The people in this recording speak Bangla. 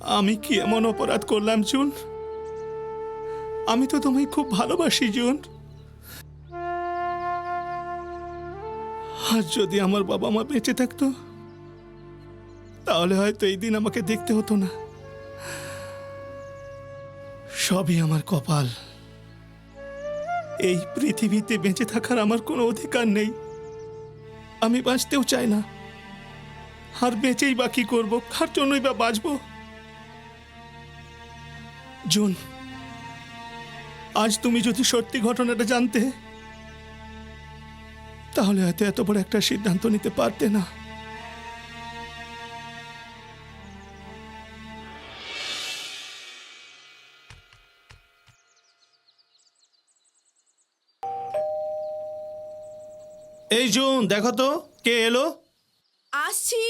আমি কি এমন অপরাধ করলাম জুন? আমি তো তোমায় খুব ভালোবাসি জুন। আর যদি আমার বাবা মা বেঁচে থাকতো তাহলে হয়তো এই দিন আমাকে দেখতে হতো না। সবই আমার কপাল। এই পৃথিবীতে বেঁচে থাকার আমার কোনো অধিকার নেই। আমি বাঁচতেও চাই না। আর বেঁচেই বা কি করবো? কার জন্যই বা বাঁচবো? জুন, আজ তুমি যদি সত্যি ঘটনাটা জানতে তাহলে হয়তো এত বড় একটা সিদ্ধান্ত নিতে পারতে না। এই জুন, দেখো তো কে এলো। আসছি।